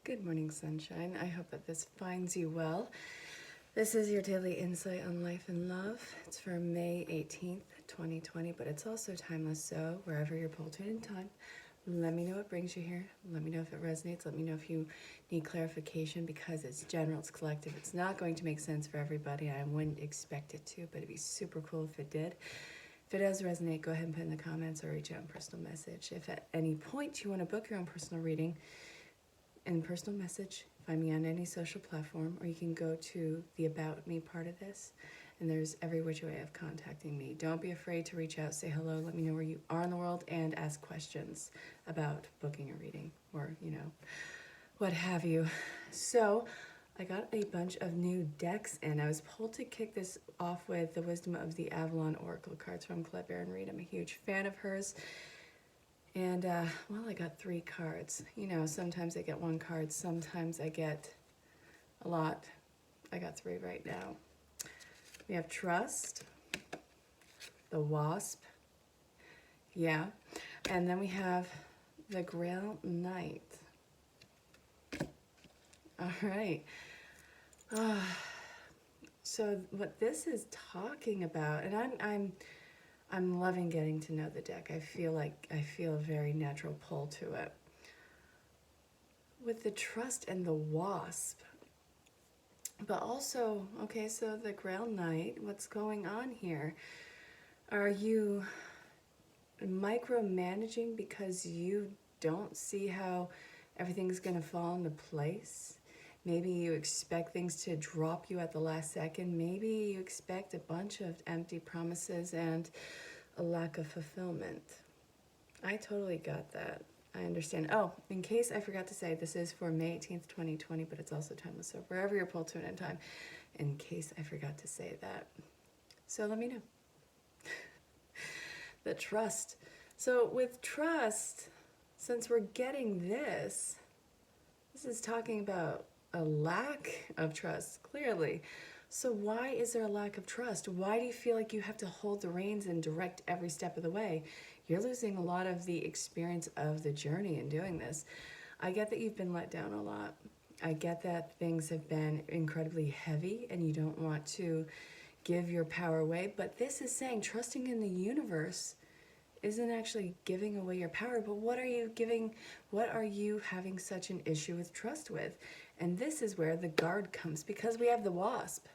Good morning, sunshine. I hope that this finds you well. This is your daily insight on life and love. It's for May 18th, 2020, but it's also timeless. So wherever you're pulled to in time, let me know what brings you here. Let me know if it resonates. Let me know if you need clarification because it's general, it's collective. It's not going to make sense for everybody. I wouldn't expect it to, but it'd be super cool if it did. If it does resonate, go ahead and put in the comments or reach out in personal message. If at any point you want to book your own personal reading, in personal message, find me on any social platform, or you can go to the About Me part of this, and there's every which way of contacting me. Don't be afraid to reach out, say hello, let me know where you are in the world, and ask questions about booking a reading, or, what have you. So, I got a bunch of new decks in. I was pulled to kick this off with the Wisdom of the Avalon Oracle cards from Erin. I'm a huge fan of hers. And, well, I got 3 cards. Sometimes I get 1 card, sometimes I get a lot. I got 3 right now. We have Trust, the Wasp, yeah, and then we have the Grail Knight. All right. So what this is talking about, and I'm loving getting to know the deck. I feel a very natural pull to it. With the Trust and the Wasp, but also, okay, so the Grail Knight, what's going on here? Are you micromanaging because you don't see how everything's gonna fall into place? Maybe you expect things to drop you at the last second. Maybe you expect a bunch of empty promises and a lack of fulfillment. I totally got that. I understand. Oh, in case I forgot to say, this is for May 18th, 2020, but it's also timeless. So wherever you're pulled to in time, in case I forgot to say that. So let me know. The Trust. So with Trust, since we're getting this is talking about a lack of trust, clearly. So why is there a lack of trust? Why do you feel like you have to hold the reins and direct every step of the way? You're losing a lot of the experience of the journey in doing this. I get that you've been let down a lot. I get that things have been incredibly heavy and you don't want to give your power away, but this is saying trusting in the universe isn't actually giving away your power, but what are you having such an issue with trust with? And this is where the guard comes, because we have the Wasp,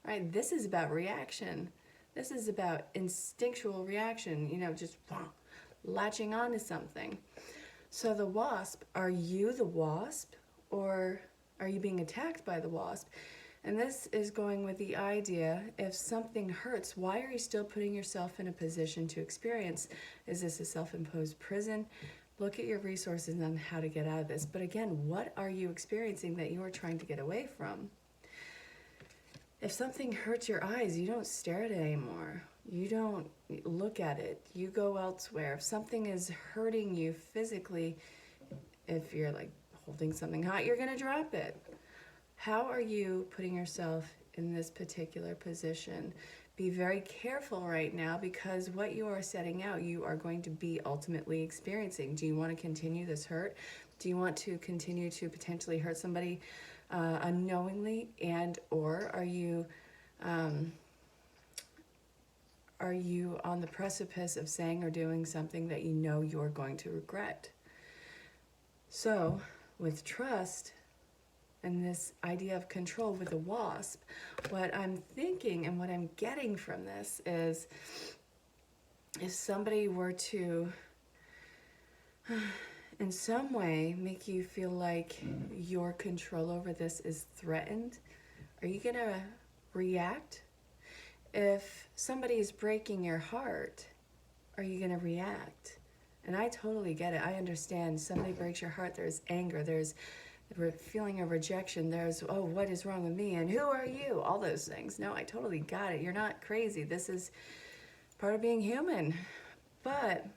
right? This is about reaction. This is about instinctual reaction, just latching on to something. So the Wasp, are you the Wasp, or are you being attacked by the Wasp? And this is going with the idea, if something hurts, why are you still putting yourself in a position to experience? Is this a self-imposed prison? Look at your resources on how to get out of this. But again, what are you experiencing that you are trying to get away from? If something hurts your eyes, you don't stare at it anymore. You don't look at it. You go elsewhere. If something is hurting you physically, if you're like holding something hot, you're gonna drop it. How are you putting yourself in this particular position? Be very careful right now, because what you are setting out, you are going to be ultimately experiencing. Do you want to continue this hurt? Do you want to continue to potentially hurt somebody unknowingly? And or are you on the precipice of saying or doing something that you know you're going to regret? So with trust, and this idea of control with the Wasp, what I'm thinking and what I'm getting from this is, if somebody were to, in some way, make you feel like your control over this is threatened, are you gonna react? If somebody is breaking your heart, are you gonna react? And I totally get it. I understand. Somebody breaks your heart, there's anger, there's feeling of rejection, there's, oh, what is wrong with me, and who are you, all those things. No, I totally got it. You're not crazy. This is part of being human. But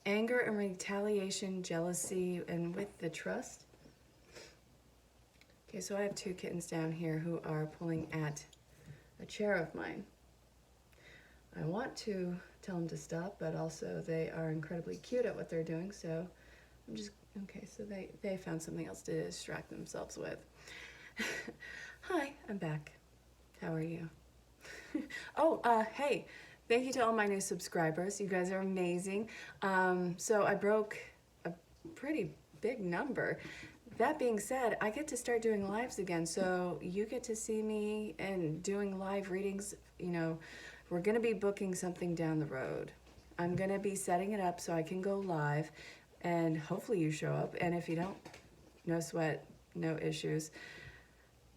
anger and retaliation, jealousy, and with the trust. Okay, so I have 2 kittens down here who are pulling at a chair of mine. I want to tell them to stop, but also they are incredibly cute at what they're doing, so I'm just Okay, so they found something else to distract themselves with. Hi, I'm back. How are you? Hey, thank you to all my new subscribers. You guys are amazing. So I broke a pretty big number. That being said, I get to start doing lives again. So you get to see me and doing live readings. You know, we're going to be booking something down the road. I'm going to be setting it up so I can go live, and hopefully you show up. And if you don't, no sweat, no issues.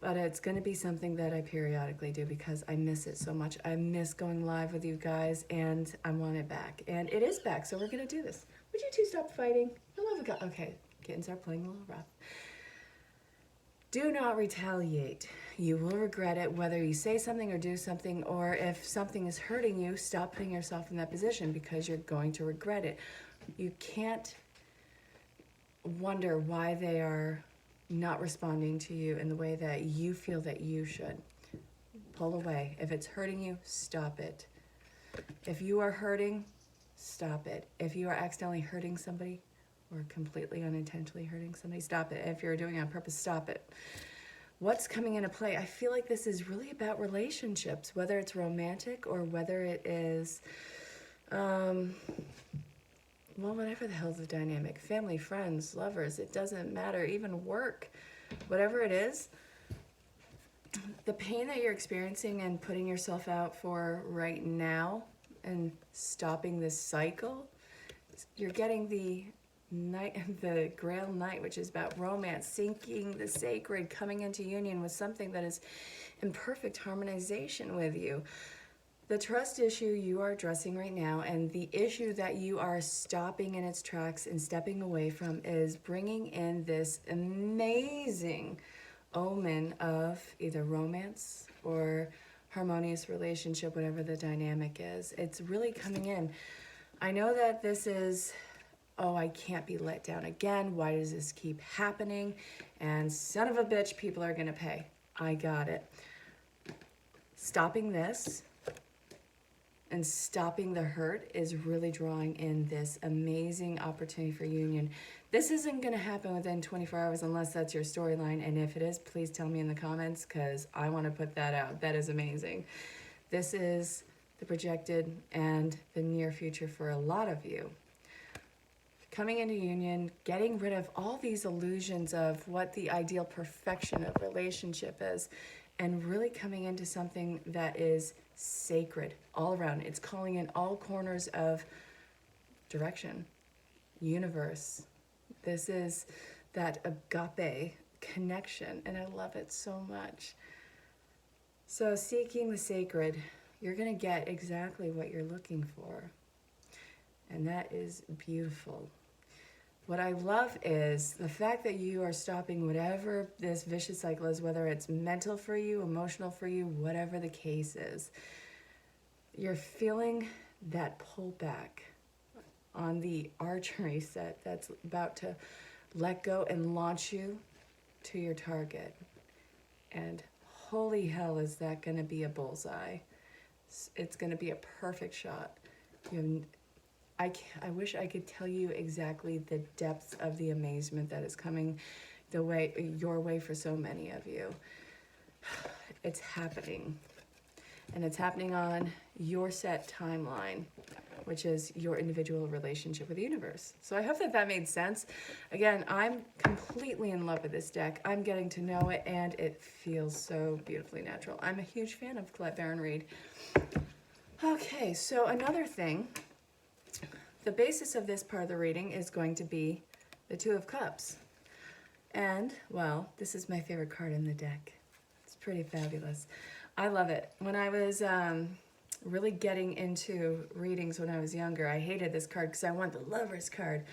But it's going to be something that I periodically do because I miss it so much. I miss going live with you guys, and I want it back. And it is back, so we're going to do this. Would you two stop fighting? I love a guy. Okay, kittens are playing a little rough. Do not retaliate. You will regret it whether you say something or do something, or if something is hurting you, stop putting yourself in that position because you're going to regret it. You can't wonder why they are not responding to you in the way that you feel that you should. Pull away. If it's hurting you, stop it. If you are hurting, stop it. If you are accidentally hurting somebody or completely unintentionally hurting somebody, stop it. If you're doing it on purpose, stop it. What's coming into play? I feel like this is really about relationships, whether it's romantic or whether it is, well, whatever the hell the dynamic, family, friends, lovers, it doesn't matter, even work, whatever it is, the pain that you're experiencing and putting yourself out for right now and stopping this cycle, you're getting the Grail Night, which is about romance, seeking the sacred, coming into union with something that is in perfect harmonization with you. The trust issue you are addressing right now, and the issue that you are stopping in its tracks and stepping away from, is bringing in this amazing omen of either romance or harmonious relationship, whatever the dynamic is. It's really coming in. I know that this is, oh, I can't be let down again. Why does this keep happening? And son of a bitch, people are going to pay. I got it. Stopping this and stopping the hurt is really drawing in this amazing opportunity for union. This isn't going to happen within 24 hours unless that's your storyline. And if it is, please tell me in the comments because I want to put that out. That is amazing. This is the projected and the near future for a lot of you. Coming into union, getting rid of all these illusions of what the ideal perfection of relationship is, and really coming into something that is sacred all around. It's calling in all corners of direction, universe. This is that agape connection, and I love it so much. So seeking the sacred, you're going to get exactly what you're looking for, and that is beautiful. What I love is the fact that you are stopping whatever this vicious cycle is, whether it's mental for you, emotional for you, whatever the case is. You're feeling that pullback on the archery set that's about to let go and launch you to your target. And holy hell, is that going to be a bullseye. It's going to be a perfect shot. I wish I could tell you exactly the depths of the amazement that is coming your way for so many of you. It's happening. And it's happening on your set timeline, which is your individual relationship with the universe. So I hope that made sense. Again, I'm completely in love with this deck. I'm getting to know it, and it feels so beautifully natural. I'm a huge fan of Colette Baron-Reid. Okay, so another thing. The basis of this part of the reading is going to be the Two of Cups. And, well, this is my favorite card in the deck. It's pretty fabulous. I love it. When I was really getting into readings when I was younger, I hated this card because I want the Lover's card.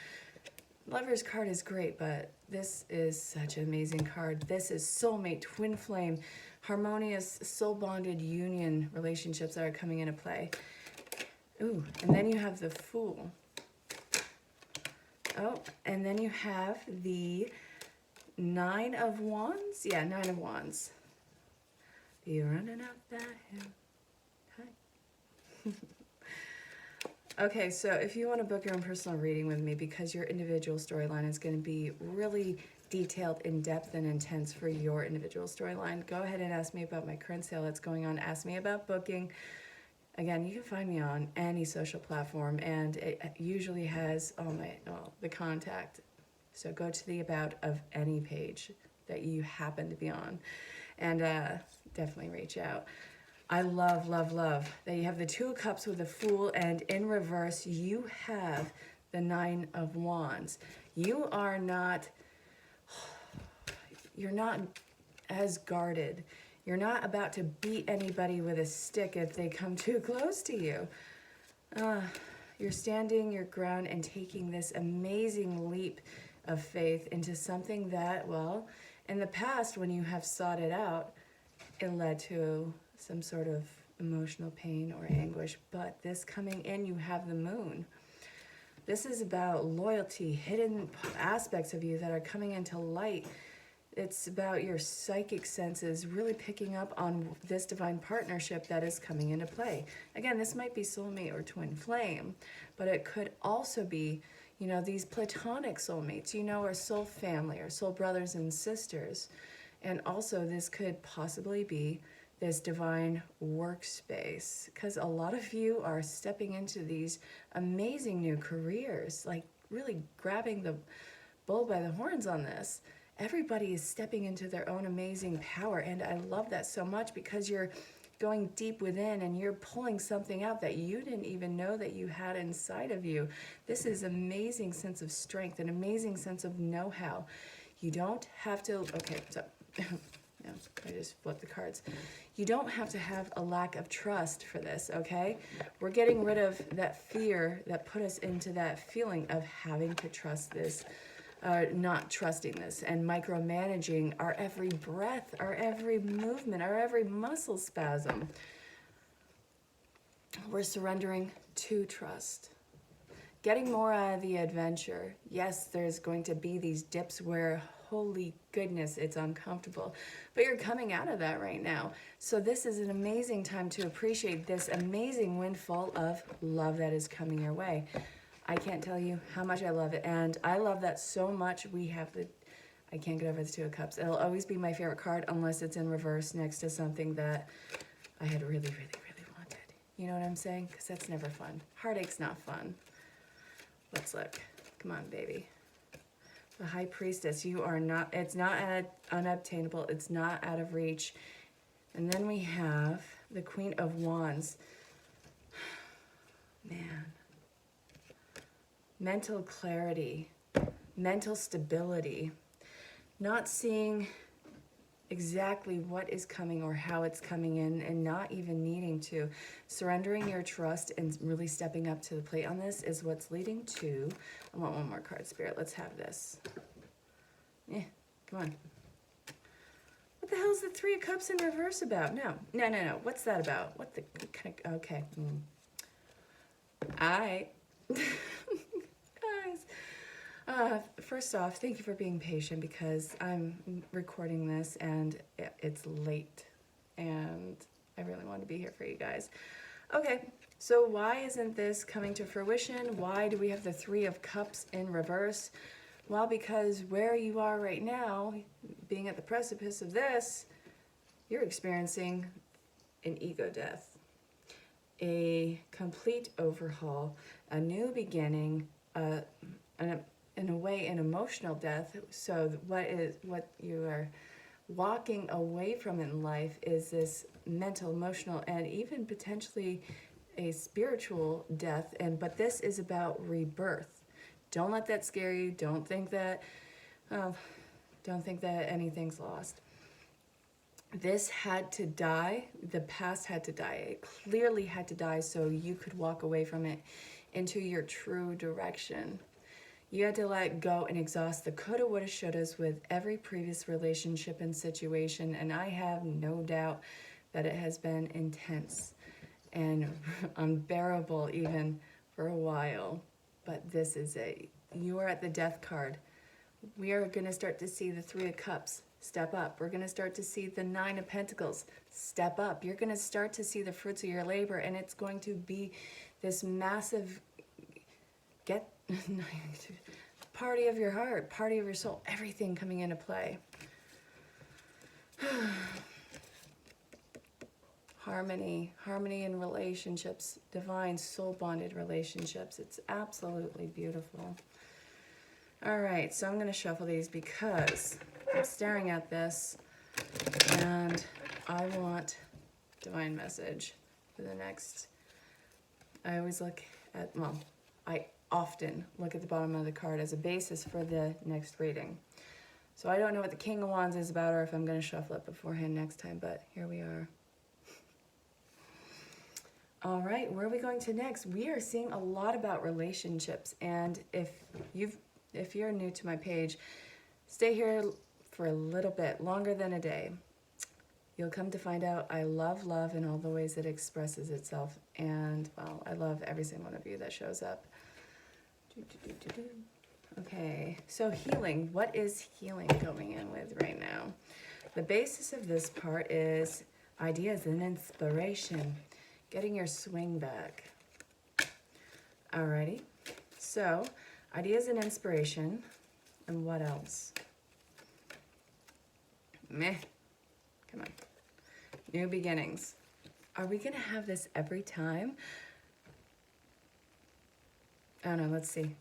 Lover's card is great, but this is such an amazing card. This is soulmate, twin flame, harmonious, soul-bonded union relationships that are coming into play. Ooh, and then you have the Fool. Oh, and then you have the Nine of Wands. Yeah, Nine of Wands. Be running up that hill. Hi. Okay, so if you want to book your own personal reading with me, because your individual storyline is going to be really detailed, in-depth, and intense for your individual storyline, go ahead and ask me about my current sale that's going on. Ask me about booking. Again, you can find me on any social platform, and it usually has the contact. So go to the about of any page that you happen to be on, and definitely reach out. I love, love, love that you have the Two of Cups with the Fool, and in reverse, you have the Nine of Wands. You are not, you're not as guarded. You're not about to beat anybody with a stick if they come too close to you. You're standing your ground and taking this amazing leap of faith into something that, well, in the past, when you have sought it out, it led to some sort of emotional pain or anguish. But this coming in, you have the Moon. This is about loyalty, hidden aspects of you that are coming into light. It's about your psychic senses really picking up on this divine partnership that is coming into play. Again, this might be soulmate or twin flame, but it could also be, you know, these platonic soulmates, you know, or soul family or soul brothers and sisters. And also this could possibly be this divine workspace, because a lot of you are stepping into these amazing new careers, like really grabbing the bull by the horns on this. Everybody is stepping into their own amazing power, and I love that so much, because you're going deep within and you're pulling something out that you didn't even know that you had inside of you. This is amazing sense of strength, an amazing sense of know-how. You don't have to, okay, so no, I just flipped the cards. You don't have to have a lack of trust for this, okay? We're getting rid of that fear that put us into that feeling of having to trust this, not trusting this, and micromanaging our every breath, our every movement, our every muscle spasm. We're surrendering to trust. Getting more out of the adventure. Yes, there's going to be these dips where, holy goodness, it's uncomfortable. But you're coming out of that right now. So this is an amazing time to appreciate this amazing windfall of love that is coming your way. I can't tell you how much I love it. And I love that so much. We have the, I can't get over the Two of Cups. It'll always be my favorite card unless it's in reverse next to something that I had really, really, really wanted. You know what I'm saying? Because that's never fun. Heartache's not fun. Let's look. Come on, baby. The High Priestess, you are not, it's not unobtainable, it's not out of reach. And then we have the Queen of Wands. Man. Mental clarity, mental stability, not seeing exactly what is coming or how it's coming in, and not even needing to. Surrendering your trust and really stepping up to the plate on this is what's leading to, I want one more card, Spirit, let's have this. Yeah, come on. What the hell is the Three of Cups in reverse about? No, what's that about? What the, okay. Guys, first off, thank you for being patient, because I'm recording this and it's late and I really want to be here for you guys. Okay, so why isn't this coming to fruition? Why do we have the Three of Cups in reverse? Well, because where you are right now, being at the precipice of this, you're experiencing an ego death, a complete overhaul, a new beginning, in a way, an emotional death. So what you are walking away from in life is this mental, emotional, and even potentially a spiritual death. But this is about rebirth. Don't let that scare you. Don't think that anything's lost. This had to die. The past had to die. It clearly had to die so you could walk away from it into your true direction. You had to let go and exhaust the coulda, woulda, shouldas with every previous relationship and situation, and I have no doubt that it has been intense and unbearable even for a while. But this is you are at the death card. We are going to start to see the Three of Cups step up. We're going to start to see the Nine of Pentacles step up. You're going to start to see the fruits of your labor, and it's going to be this massive party of your heart, party of your soul, everything coming into play. Harmony in relationships, divine soul-bonded relationships. It's absolutely beautiful. All right, so I'm going to shuffle these because I'm staring at this and I want divine message for the next. I always look at, well, I often look at the bottom of the card as a basis for the next reading. So I don't know what the King of Wands is about or if I'm going to shuffle it beforehand next time, but here we are. All right, where are we going to next? We are seeing a lot about relationships, and if you're new to my page, stay here for a little bit, longer than a day. You'll come to find out I love love in all the ways it expresses itself, and, well, I love every single one of you that shows up. Okay, so healing. What is healing going in with right now? The basis of this part is ideas and inspiration. Getting your swing back. Alrighty, so ideas and inspiration, and what else? Meh, come on. New beginnings. Are we gonna have this every time? I don't know, let's see.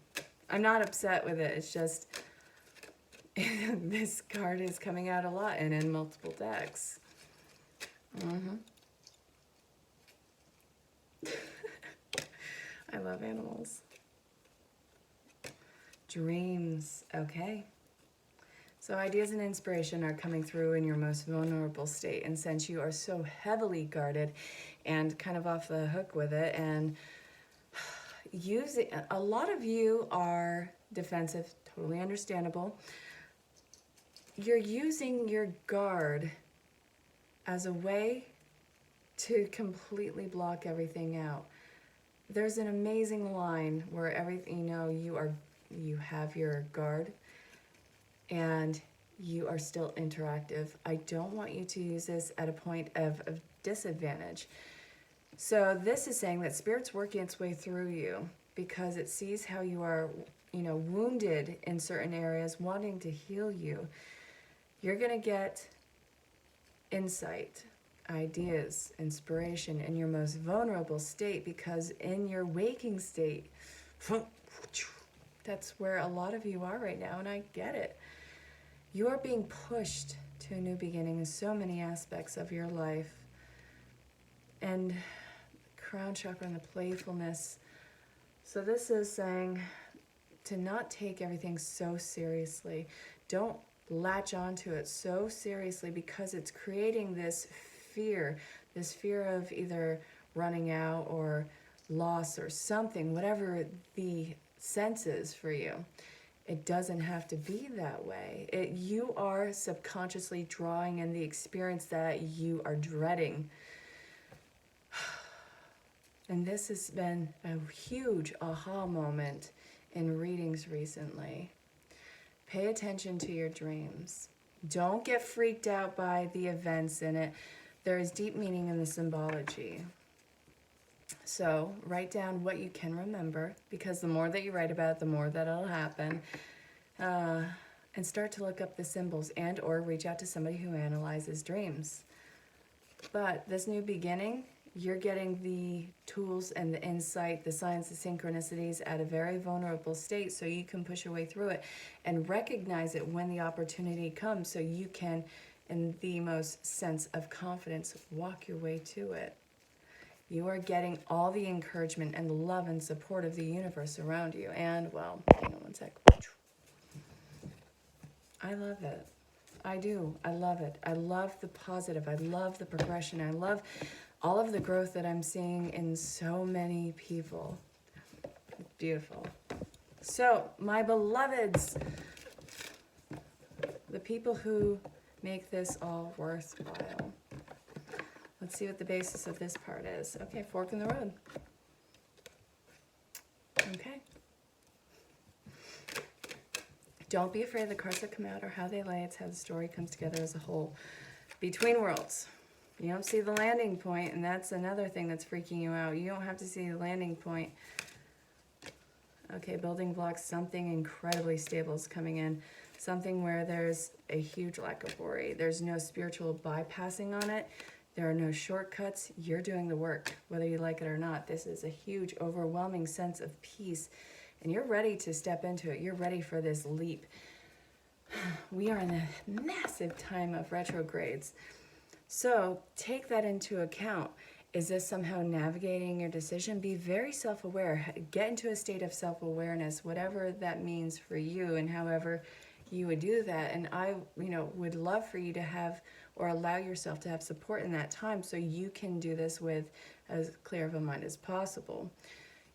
I'm not upset with it, it's just, this card is coming out a lot and in multiple decks. I love animals. Dreams, okay. So ideas and inspiration are coming through in your most vulnerable state. And since you are so heavily guarded and kind of off the hook with it, and a lot of you are defensive, totally understandable. You're using your guard as a way to completely block everything out. There's an amazing line where everything, you have your guard and you are still interactive. I don't want you to use this at a point of disadvantage. So this is saying that Spirit's working its way through you because it sees how you are, wounded in certain areas, wanting to heal you. You're gonna get insight, ideas, inspiration in your most vulnerable state, because in your waking state, that's where a lot of you are right now, and I get it. You are being pushed to a new beginning in so many aspects of your life. And crown chakra and the playfulness. So this is saying to not take everything so seriously. Don't latch onto it so seriously, because it's creating this fear of either running out or loss or something, whatever the sense is for you. It doesn't have to be that way. You are subconsciously drawing in the experience that you are dreading. And this has been a huge aha moment in readings recently. Pay attention to your dreams. Don't get freaked out by the events in it. There is deep meaning in the symbology. So write down what you can remember, because the more that you write about it, the more that it'll happen. And start to look up the symbols and or reach out to somebody who analyzes dreams. But this new beginning, you're getting the tools and the insight, the signs, the synchronicities at a very vulnerable state, so you can push your way through it and recognize it when the opportunity comes, so you can, in the most sense of confidence, walk your way to it. You are getting all the encouragement and the love and support of the universe around you. And, well, hang on one sec. I love it. I do. I love it. I love the positive. I love the progression. I love all of the growth that I'm seeing in so many people. Beautiful. So, my beloveds, the people who make this all worthwhile. Let's see what the basis of this part is. Okay, fork in the road. Okay. Don't be afraid of the cards that come out or how they lay. It's how the story comes together as a whole. Between worlds. You don't see the landing point, and that's another thing that's freaking you out. You don't have to see the landing point. Okay, building blocks, something incredibly stable is coming in. Something where there's a huge lack of worry. There's no spiritual bypassing on it. There are no shortcuts. You're doing the work, whether you like it or not. This is a huge, overwhelming sense of peace, and you're ready to step into it. You're ready for this leap. We are in a massive time of retrogrades. So take that into account. Is this somehow navigating your decision? Be very self-aware. Get into a state of self-awareness, whatever that means for you and however you would do that. And I, would love for you to have or allow yourself to have support in that time so you can do this with as clear of a mind as possible.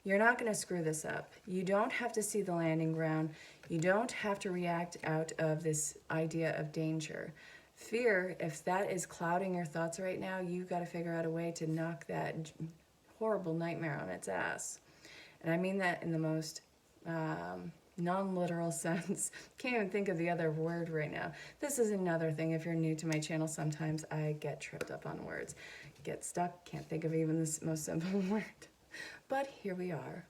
You're not going to screw this up. You don't have to see the landing ground. You don't have to react out of this idea of danger. Fear, if that is clouding your thoughts right now, you've got to figure out a way to knock that horrible nightmare on its ass. And I mean that in the most non-literal sense. Can't even think of the other word right now. This is another thing. If you're new to my channel, sometimes I get tripped up on words. Get stuck, can't think of even the most simple word. But here we are.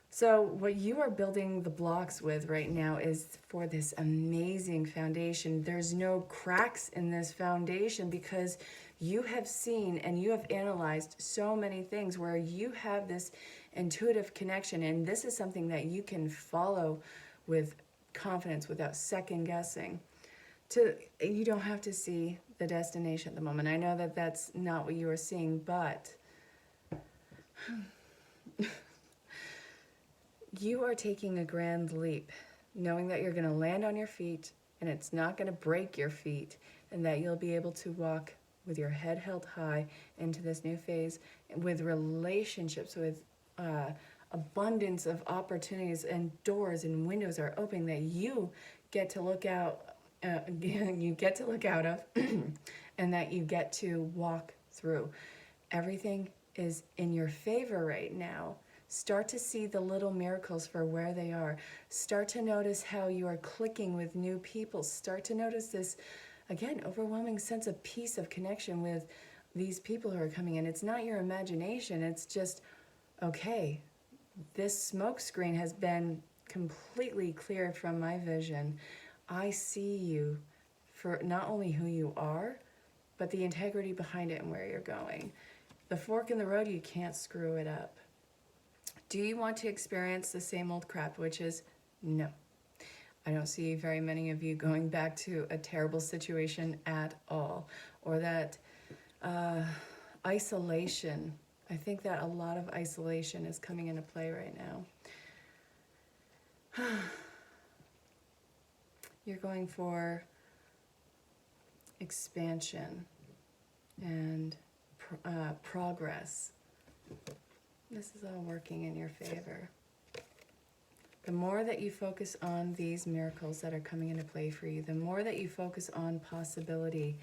So what you are building the blocks with right now is for this amazing foundation. There's no cracks in this foundation because you have seen and you have analyzed so many things where you have this intuitive connection, and this is something that you can follow with confidence without second guessing. You don't have to see the destination at the moment. I know that that's not what you are seeing, but you are taking a grand leap, knowing that you're going to land on your feet and it's not going to break your feet, and that you'll be able to walk with your head held high into this new phase with relationships, with abundance of opportunities, and doors and windows are opening that you get to look out, you get to look out of, and that you get to walk through. Everything is in your favor right now. Start to see the little miracles for where they are. Start to notice how you are clicking with new people. Start to notice this, again, overwhelming sense of peace, of connection with these people who are coming in. It's not your imagination. It's just, okay, this smoke screen has been completely cleared from my vision. I see you for not only who you are, but the integrity behind it and where you're going. The fork in the road, you can't screw it up. Do you want to experience the same old crap, which is no. I don't see very many of you going back to a terrible situation at all, or that isolation. I think that a lot of isolation is coming into play right now. You're going for expansion and progress. This is all working in your favor. The more that you focus on these miracles that are coming into play for you, the more that you focus on possibility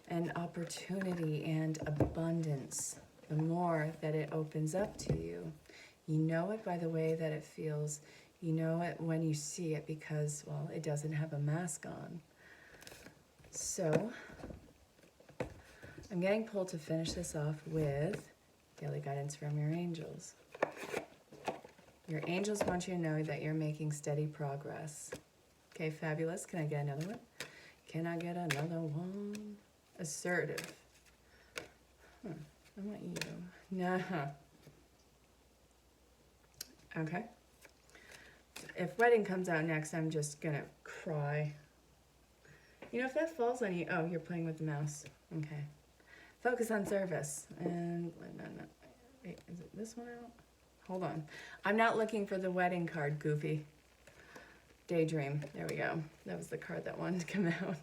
and opportunity and abundance, the more that it opens up to you. You know it by the way that it feels. You know it when you see it because, well, it doesn't have a mask on. So, I'm getting pulled to finish this off with daily guidance from your angels. Your angels want you to know that you're making steady progress. Okay, fabulous. Can I get another one? Can I get another one? Assertive. I want you. Nah. Okay. If wedding comes out next, I'm just gonna cry. You know, if that falls on you, oh, you're playing with the mouse. Okay. Focus on service. And no. Wait, is it this one out? Hold on. I'm not looking for the wedding card, Goofy. Daydream. There we go. That was the card that wanted to come out.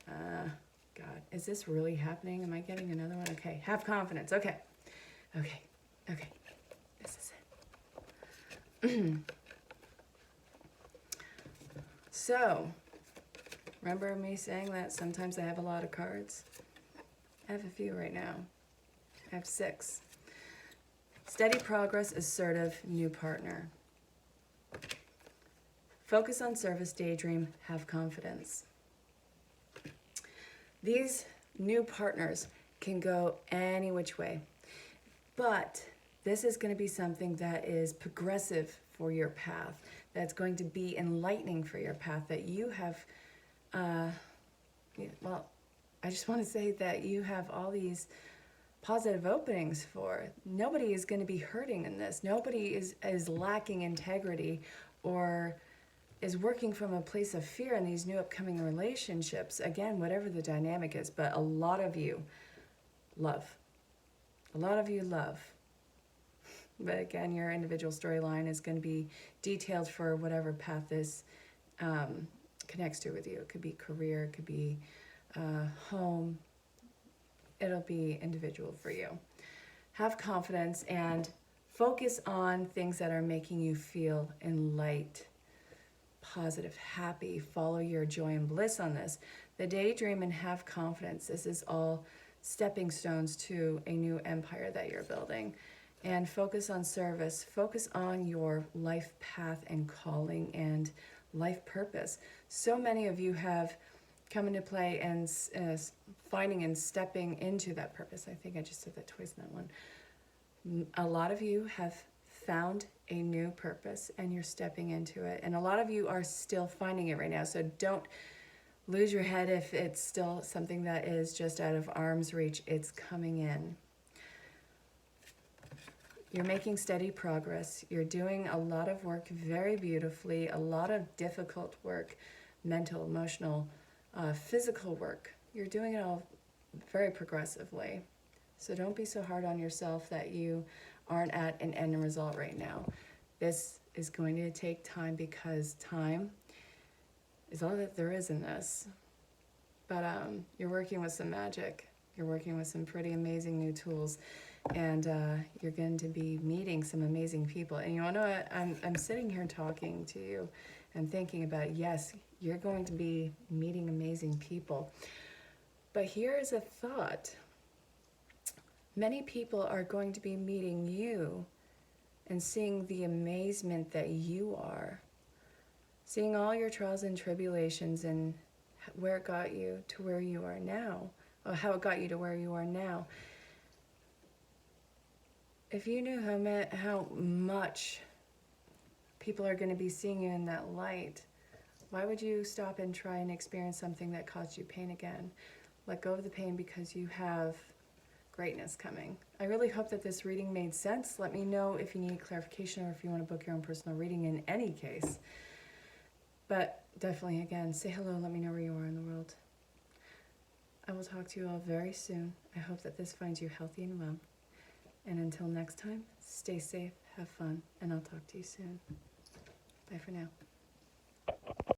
God, is this really happening? Am I getting another one? Okay. Have confidence. Okay. Okay. This is it. So, remember me saying that sometimes I have a lot of cards? I have a few right now. I have 6. Steady progress, assertive, new partner. Focus on service, daydream, have confidence. These new partners can go any which way. But this is going to be something that is progressive for your path, that's going to be enlightening for your path, that you have, well, I just want to say that you have all these positive openings for. Nobody is going to be hurting in this. Nobody is lacking integrity or is working from a place of fear in these new upcoming relationships. Again, whatever the dynamic is, but a lot of you love. A lot of you love. But again, your individual storyline is going to be detailed for whatever path this connects to with you. It could be career, it could be home. It'll be individual for you. Have confidence and focus on things that are making you feel enlightened, positive, happy. Follow your joy and bliss on this. The daydream and have confidence. This is all stepping stones to a new empire that you're building. And focus on service. Focus on your life path and calling and life purpose. So many of you have come into play and finding and stepping into that purpose. I think I just said that twice in that one. A lot of you have found a new purpose and you're stepping into it. And a lot of you are still finding it right now. So don't lose your head if it's still something that is just out of arm's reach. It's coming in. You're making steady progress. You're doing a lot of work very beautifully, a lot of difficult work, mental, emotional, physical work. You're doing it all very progressively. So don't be so hard on yourself that you aren't at an end result right now. This is going to take time because time is all that there is in this. But you're working with some magic. You're working with some pretty amazing new tools. And you're going to be meeting some amazing people. And you want to know, I'm sitting here talking to you and thinking about, yes, you're going to be meeting amazing people. But here is a thought. Many people are going to be meeting you and seeing the amazement that you are. Seeing all your trials and tribulations and where it got you to where you are now. Or how it got you to where you are now. If you knew how much people are going to be seeing you in that light, why would you stop and try and experience something that caused you pain again? Let go of the pain because you have greatness coming. I really hope that this reading made sense. Let me know if you need clarification or if you want to book your own personal reading in any case. But definitely, again, say hello. Let me know where you are in the world. I will talk to you all very soon. I hope that this finds you healthy and well. And until next time, stay safe, have fun, and I'll talk to you soon. Bye for now.